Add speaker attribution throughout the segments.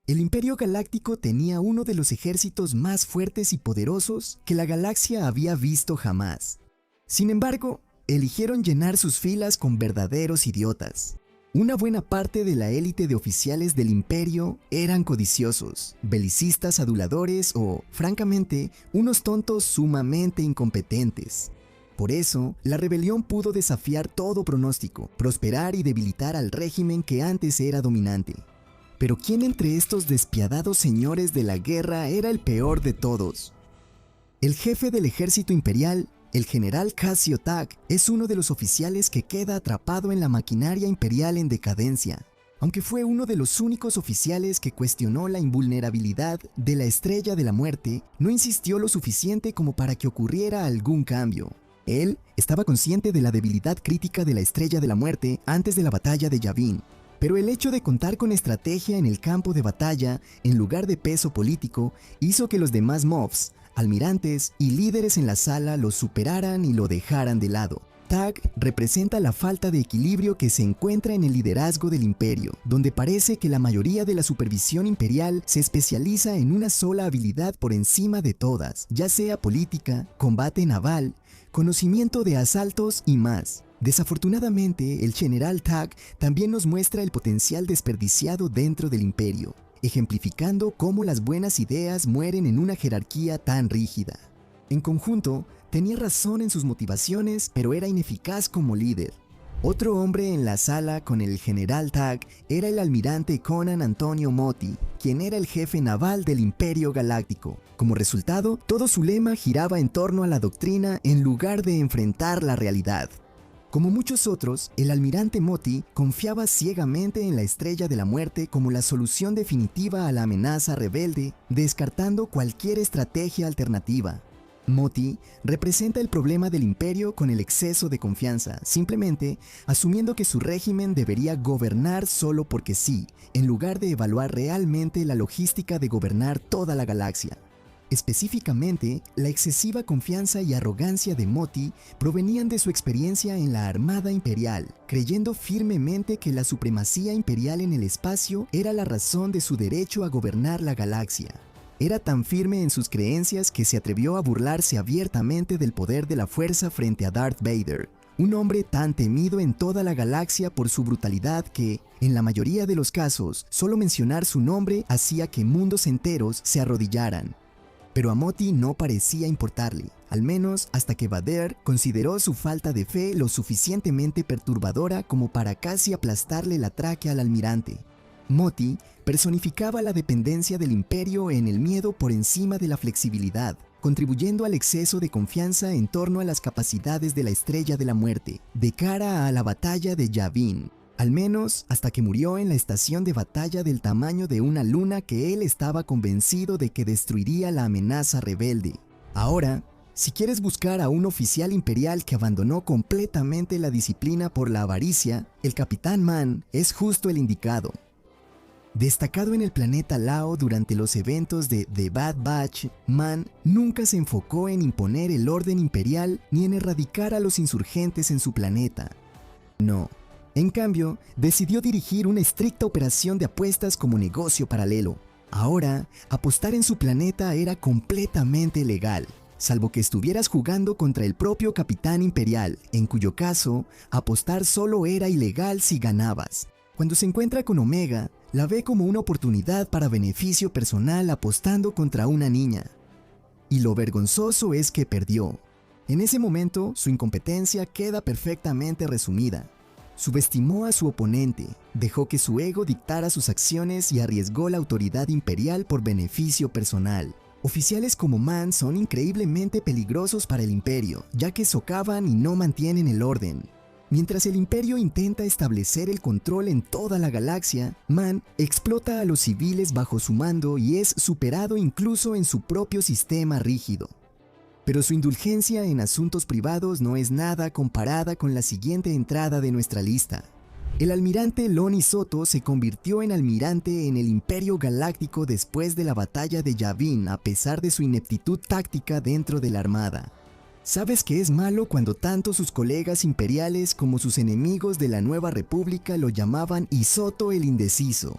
Speaker 1: El Imperio Galáctico tenía uno de los ejércitos más fuertes y poderosos que la galaxia había visto jamás. Sin embargo, eligieron llenar sus filas con verdaderos idiotas. Una buena parte de la élite de oficiales del Imperio eran codiciosos, belicistas aduladores o, francamente, unos tontos sumamente incompetentes. Por eso, la rebelión pudo desafiar todo pronóstico, prosperar y debilitar al régimen que antes era dominante. Pero ¿quién entre estos despiadados señores de la guerra era el peor de todos? El jefe del ejército imperial, el general Cassio Tag, es uno de los oficiales que queda atrapado en la maquinaria imperial en decadencia. Aunque fue uno de los únicos oficiales que cuestionó la invulnerabilidad de la Estrella de la Muerte, no insistió lo suficiente como para que ocurriera algún cambio. Él estaba consciente de la debilidad crítica de la Estrella de la Muerte antes de la batalla de Yavin. Pero el hecho de contar con estrategia en el campo de batalla, en lugar de peso político, hizo que los demás mobs, almirantes y líderes en la sala lo superaran y lo dejaran de lado. Tag representa la falta de equilibrio que se encuentra en el liderazgo del imperio, donde parece que la mayoría de la supervisión imperial se especializa en una sola habilidad por encima de todas, ya sea política, combate naval, conocimiento de asaltos y más. Desafortunadamente, el general Tag también nos muestra el potencial desperdiciado dentro del imperio, ejemplificando cómo las buenas ideas mueren en una jerarquía tan rígida. En conjunto, tenía razón en sus motivaciones, pero era ineficaz como líder. Otro hombre en la sala con el general Tag era el almirante Conan Antonio Motti, quien era el jefe naval del Imperio Galáctico. Como resultado, todo su lema giraba en torno a la doctrina en lugar de enfrentar la realidad. Como muchos otros, el almirante Motti confiaba ciegamente en la Estrella de la Muerte como la solución definitiva a la amenaza rebelde, descartando cualquier estrategia alternativa. Motti representa el problema del imperio con el exceso de confianza, simplemente asumiendo que su régimen debería gobernar solo porque sí, en lugar de evaluar realmente la logística de gobernar toda la galaxia. Específicamente, la excesiva confianza y arrogancia de Motti provenían de su experiencia en la Armada Imperial, creyendo firmemente que la supremacía imperial en el espacio era la razón de su derecho a gobernar la galaxia. Era tan firme en sus creencias que se atrevió a burlarse abiertamente del poder de la fuerza frente a Darth Vader, un hombre tan temido en toda la galaxia por su brutalidad que, en la mayoría de los casos, solo mencionar su nombre hacía que mundos enteros se arrodillaran. Pero a Motti no parecía importarle, al menos hasta que Vader consideró su falta de fe lo suficientemente perturbadora como para casi aplastarle la tráquea al almirante. Motti personificaba la dependencia del imperio en el miedo por encima de la flexibilidad, contribuyendo al exceso de confianza en torno a las capacidades de la Estrella de la Muerte, de cara a la batalla de Yavin. Al menos hasta que murió en la estación de batalla del tamaño de una luna que él estaba convencido de que destruiría la amenaza rebelde. Ahora, si quieres buscar a un oficial imperial que abandonó completamente la disciplina por la avaricia, el Capitán Man es justo el indicado. Destacado en el planeta Lao durante los eventos de The Bad Batch, Man nunca se enfocó en imponer el orden imperial ni en erradicar a los insurgentes en su planeta. No. En cambio, decidió dirigir una estricta operación de apuestas como negocio paralelo. Ahora, apostar en su planeta era completamente legal, salvo que estuvieras jugando contra el propio Capitán Imperial, en cuyo caso, apostar solo era ilegal si ganabas. Cuando se encuentra con Omega, la ve como una oportunidad para beneficio personal apostando contra una niña. Y lo vergonzoso es que perdió. En ese momento, su incompetencia queda perfectamente resumida. Subestimó a su oponente, dejó que su ego dictara sus acciones y arriesgó la autoridad imperial por beneficio personal. Oficiales como Man son increíblemente peligrosos para el imperio, ya que socavan y no mantienen el orden. Mientras el imperio intenta establecer el control en toda la galaxia, Man explota a los civiles bajo su mando y es superado incluso en su propio sistema rígido. Pero su indulgencia en asuntos privados no es nada comparada con la siguiente entrada de nuestra lista. El almirante Loni Soto se convirtió en almirante en el Imperio Galáctico después de la batalla de Yavin a pesar de su ineptitud táctica dentro de la Armada. Sabes que es malo cuando tanto sus colegas imperiales como sus enemigos de la Nueva República lo llamaban Isoto el Indeciso.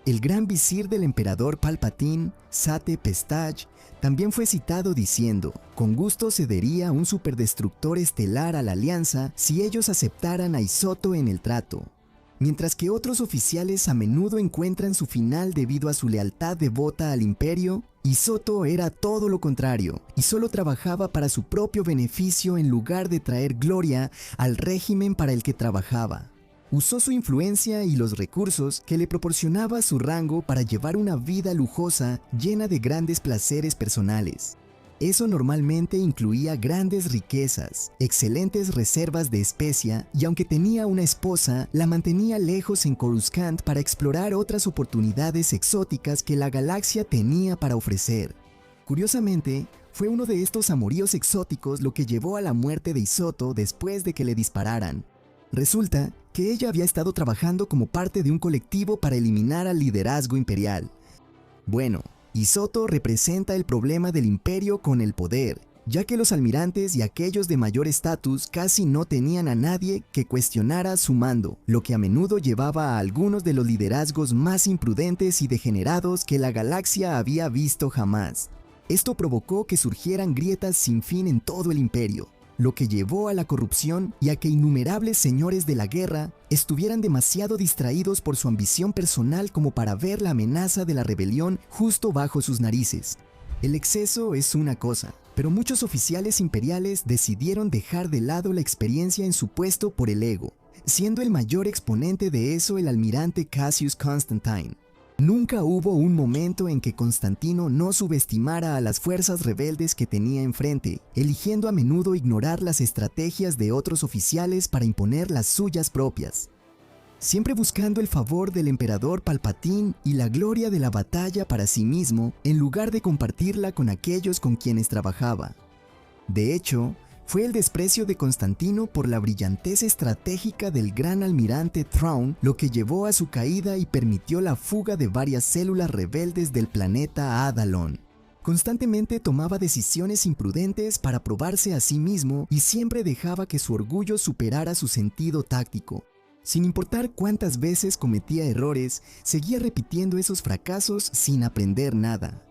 Speaker 1: El gran visir del emperador Palpatine, Sate Pestage, también fue citado diciendo, con gusto cedería un superdestructor estelar a la Alianza si ellos aceptaran a Hisoto en el trato. Mientras que otros oficiales a menudo encuentran su final debido a su lealtad devota al Imperio, Hisoto era todo lo contrario y solo trabajaba para su propio beneficio en lugar de traer gloria al régimen para el que trabajaba. Usó su influencia y los recursos que le proporcionaba su rango para llevar una vida lujosa llena de grandes placeres personales. Eso normalmente incluía grandes riquezas, excelentes reservas de especia y aunque tenía una esposa, la mantenía lejos en Coruscant para explorar otras oportunidades exóticas que la galaxia tenía para ofrecer. Curiosamente, fue uno de estos amoríos exóticos lo que llevó a la muerte de Hisoto después de que le dispararan. Resulta que ella había estado trabajando como parte de un colectivo para eliminar al liderazgo imperial. Bueno, Hisoto representa el problema del imperio con el poder, ya que los almirantes y aquellos de mayor estatus casi no tenían a nadie que cuestionara su mando, lo que a menudo llevaba a algunos de los liderazgos más imprudentes y degenerados que la galaxia había visto jamás. Esto provocó que surgieran grietas sin fin en todo el imperio, lo que llevó a la corrupción y a que innumerables señores de la guerra estuvieran demasiado distraídos por su ambición personal como para ver la amenaza de la rebelión justo bajo sus narices. El exceso es una cosa, pero muchos oficiales imperiales decidieron dejar de lado la experiencia en su puesto por el ego, siendo el mayor exponente de eso el almirante Cassius Constantine. Nunca hubo un momento en que Constantino no subestimara a las fuerzas rebeldes que tenía enfrente, eligiendo a menudo ignorar las estrategias de otros oficiales para imponer las suyas propias. Siempre buscando el favor del emperador Palpatine y la gloria de la batalla para sí mismo, en lugar de compartirla con aquellos con quienes trabajaba. De hecho, fue el desprecio de Constantino por la brillantez estratégica del gran almirante Thrawn lo que llevó a su caída y permitió la fuga de varias células rebeldes del planeta Adalon. Constantemente tomaba decisiones imprudentes para probarse a sí mismo y siempre dejaba que su orgullo superara su sentido táctico. Sin importar cuántas veces cometía errores, seguía repitiendo esos fracasos sin aprender nada.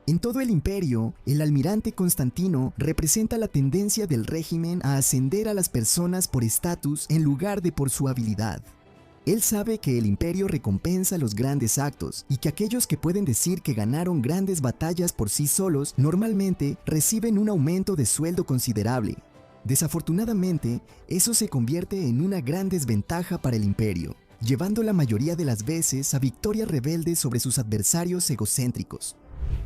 Speaker 1: En todo el imperio, el almirante Constantino representa la tendencia del régimen a ascender a las personas por estatus en lugar de por su habilidad. Él sabe que el imperio recompensa los grandes actos y que aquellos que pueden decir que ganaron grandes batallas por sí solos normalmente reciben un aumento de sueldo considerable. Desafortunadamente, eso se convierte en una gran desventaja para el imperio, llevando la mayoría de las veces a victorias rebeldes sobre sus adversarios egocéntricos.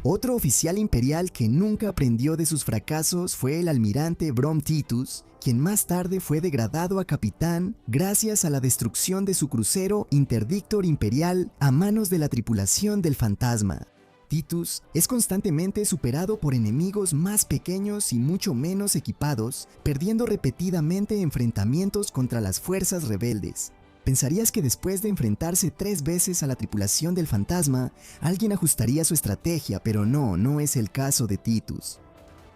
Speaker 1: Otro oficial imperial que nunca aprendió de sus fracasos fue el almirante Brom Titus, quien más tarde fue degradado a capitán gracias a la destrucción de su crucero Interdictor Imperial a manos de la tripulación del Fantasma. Titus es constantemente superado por enemigos más pequeños y mucho menos equipados, perdiendo repetidamente enfrentamientos contra las fuerzas rebeldes. Pensarías que después de enfrentarse 3 veces a la tripulación del Fantasma, alguien ajustaría su estrategia, pero no es el caso de Titus.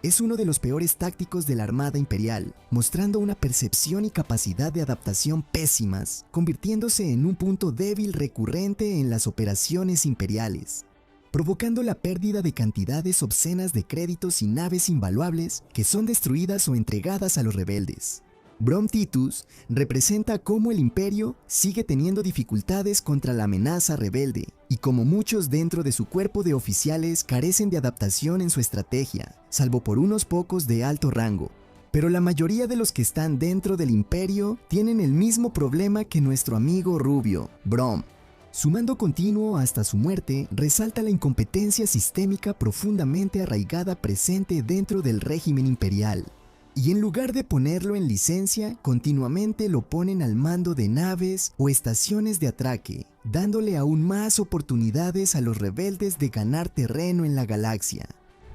Speaker 1: Es uno de los peores tácticos de la Armada Imperial, mostrando una percepción y capacidad de adaptación pésimas, convirtiéndose en un punto débil recurrente en las operaciones imperiales, provocando la pérdida de cantidades obscenas de créditos y naves invaluables que son destruidas o entregadas a los rebeldes. Brom Titus representa cómo el imperio sigue teniendo dificultades contra la amenaza rebelde y como muchos dentro de su cuerpo de oficiales carecen de adaptación en su estrategia, salvo por unos pocos de alto rango. Pero la mayoría de los que están dentro del imperio tienen el mismo problema que nuestro amigo rubio, Brom. Su mando continuo hasta su muerte resalta la incompetencia sistémica profundamente arraigada presente dentro del régimen imperial. Y en lugar de ponerlo en licencia, continuamente lo ponen al mando de naves o estaciones de atraque, dándole aún más oportunidades a los rebeldes de ganar terreno en la galaxia.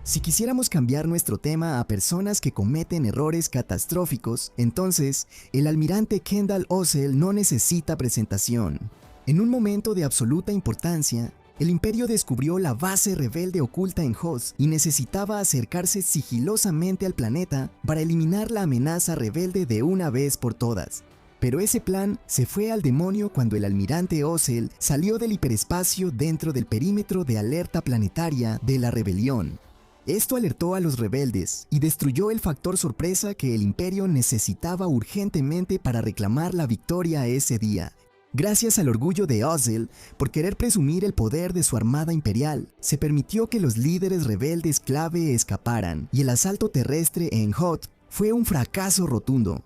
Speaker 1: Si quisiéramos cambiar nuestro tema a personas que cometen errores catastróficos, entonces el almirante Kendall Ossel no necesita presentación. En un momento de absoluta importancia, el imperio descubrió la base rebelde oculta en Hoth y necesitaba acercarse sigilosamente al planeta para eliminar la amenaza rebelde de una vez por todas. Pero ese plan se fue al demonio cuando el almirante Ozzel salió del hiperespacio dentro del perímetro de alerta planetaria de la rebelión. Esto alertó a los rebeldes y destruyó el factor sorpresa que el Imperio necesitaba urgentemente para reclamar la victoria ese día. Gracias al orgullo de Ozzel por querer presumir el poder de su armada imperial, se permitió que los líderes rebeldes clave escaparan y el asalto terrestre en Hoth fue un fracaso rotundo.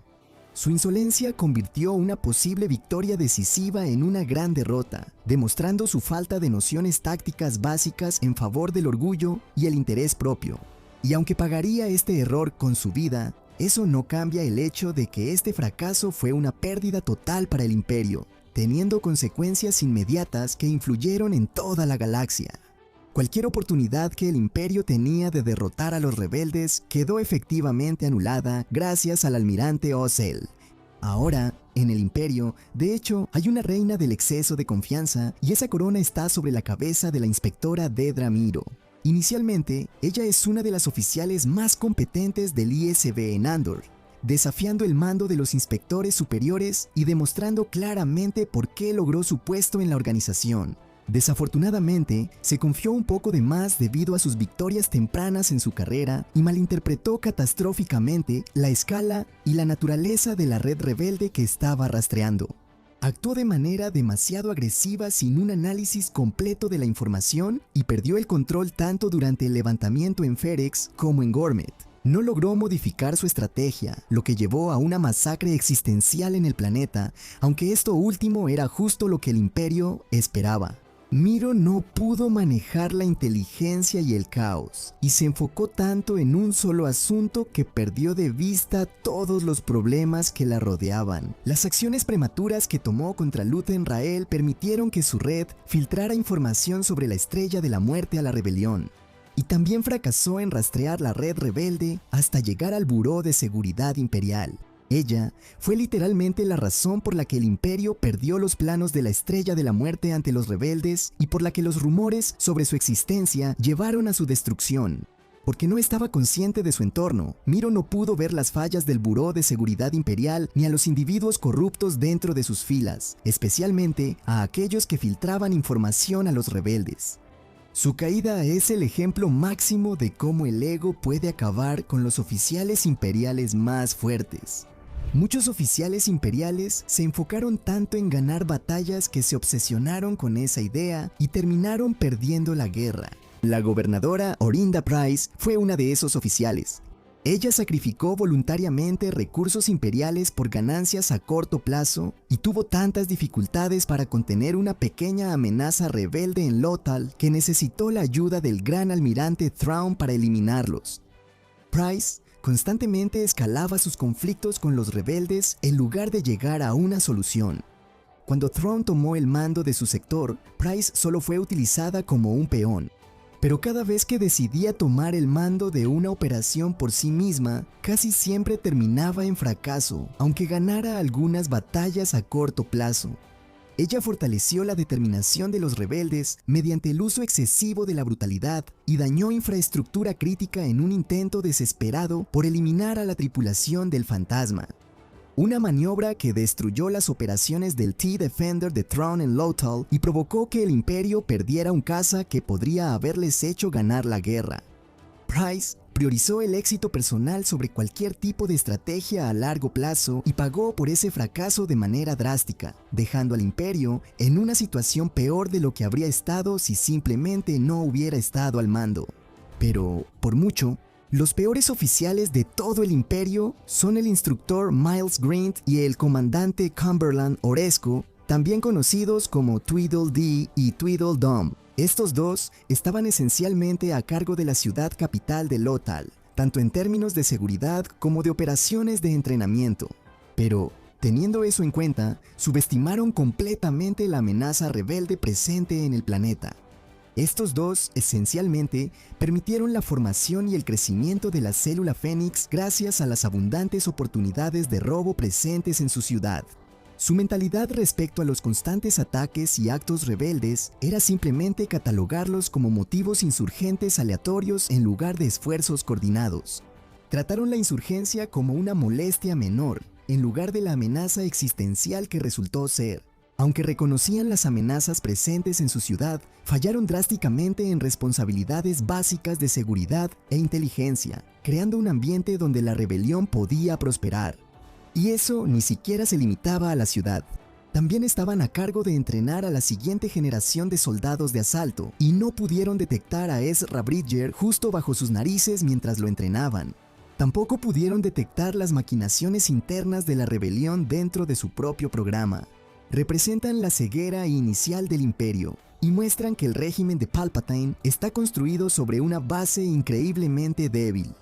Speaker 1: Su insolencia convirtió una posible victoria decisiva en una gran derrota, demostrando su falta de nociones tácticas básicas en favor del orgullo y el interés propio. Y aunque pagaría este error con su vida, eso no cambia el hecho de que este fracaso fue una pérdida total para el Imperio, teniendo consecuencias inmediatas que influyeron en toda la galaxia. Cualquier oportunidad que el Imperio tenía de derrotar a los rebeldes quedó efectivamente anulada gracias al almirante Ozzel. Ahora, en el Imperio, de hecho, hay una reina del exceso de confianza y esa corona está sobre la cabeza de la inspectora Dedra Meero. Inicialmente, ella es una de las oficiales más competentes del ISB en Andor, desafiando el mando de los inspectores superiores y demostrando claramente por qué logró su puesto en la organización. Desafortunadamente, se confió un poco de más debido a sus victorias tempranas en su carrera y malinterpretó catastróficamente la escala y la naturaleza de la red rebelde que estaba rastreando. Actuó de manera demasiado agresiva sin un análisis completo de la información y perdió el control tanto durante el levantamiento en Ferrex como en Gormet. No logró modificar su estrategia, lo que llevó a una masacre existencial en el planeta, aunque esto último era justo lo que el Imperio esperaba. Meero no pudo manejar la inteligencia y el caos, y se enfocó tanto en un solo asunto que perdió de vista todos los problemas que la rodeaban. Las acciones prematuras que tomó contra Luthen Rael permitieron que su red filtrara información sobre la Estrella de la Muerte a la rebelión, y también fracasó en rastrear la red rebelde hasta llegar al Buró de Seguridad Imperial. Ella fue literalmente la razón por la que el Imperio perdió los planos de la Estrella de la Muerte ante los rebeldes y por la que los rumores sobre su existencia llevaron a su destrucción. Porque no estaba consciente de su entorno, Meero no pudo ver las fallas del Buró de Seguridad Imperial ni a los individuos corruptos dentro de sus filas, especialmente a aquellos que filtraban información a los rebeldes. Su caída es el ejemplo máximo de cómo el ego puede acabar con los oficiales imperiales más fuertes. Muchos oficiales imperiales se enfocaron tanto en ganar batallas que se obsesionaron con esa idea y terminaron perdiendo la guerra. La gobernadora Orinda Pryce fue una de esos oficiales. Ella sacrificó voluntariamente recursos imperiales por ganancias a corto plazo y tuvo tantas dificultades para contener una pequeña amenaza rebelde en Lothal que necesitó la ayuda del gran almirante Thrawn para eliminarlos. Pryce constantemente escalaba sus conflictos con los rebeldes en lugar de llegar a una solución. Cuando Thrawn tomó el mando de su sector, Pryce solo fue utilizada como un peón. Pero cada vez que decidía tomar el mando de una operación por sí misma, casi siempre terminaba en fracaso, aunque ganara algunas batallas a corto plazo. Ella fortaleció la determinación de los rebeldes mediante el uso excesivo de la brutalidad y dañó infraestructura crítica en un intento desesperado por eliminar a la tripulación del Fantasma. Una maniobra que destruyó las operaciones del T-Defender de Thrawn en Lothal y provocó que el Imperio perdiera un caza que podría haberles hecho ganar la guerra. Pryce priorizó el éxito personal sobre cualquier tipo de estrategia a largo plazo y pagó por ese fracaso de manera drástica, dejando al Imperio en una situación peor de lo que habría estado si simplemente no hubiera estado al mando. Pero, por mucho, los peores oficiales de todo el Imperio son el instructor Miles Grint y el comandante Cumberland Oresco, también conocidos como Tweedledee y Tweedledum. Estos dos estaban esencialmente a cargo de la ciudad capital de Lothal, tanto en términos de seguridad como de operaciones de entrenamiento. Pero, teniendo eso en cuenta, subestimaron completamente la amenaza rebelde presente en el planeta. Estos dos, esencialmente, permitieron la formación y el crecimiento de la célula Fénix gracias a las abundantes oportunidades de robo presentes en su ciudad. Su mentalidad respecto a los constantes ataques y actos rebeldes era simplemente catalogarlos como motivos insurgentes aleatorios en lugar de esfuerzos coordinados. Trataron la insurgencia como una molestia menor, en lugar de la amenaza existencial que resultó ser. Aunque reconocían las amenazas presentes en su ciudad, fallaron drásticamente en responsabilidades básicas de seguridad e inteligencia, creando un ambiente donde la rebelión podía prosperar. Y eso ni siquiera se limitaba a la ciudad. También estaban a cargo de entrenar a la siguiente generación de soldados de asalto, y no pudieron detectar a Ezra Bridger justo bajo sus narices mientras lo entrenaban. Tampoco pudieron detectar las maquinaciones internas de la rebelión dentro de su propio programa. Representan la ceguera inicial del Imperio y muestran que el régimen de Palpatine está construido sobre una base increíblemente débil.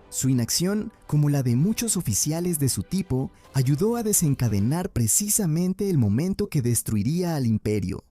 Speaker 1: Su inacción, como la de muchos oficiales de su tipo, ayudó a desencadenar precisamente el momento que destruiría al Imperio.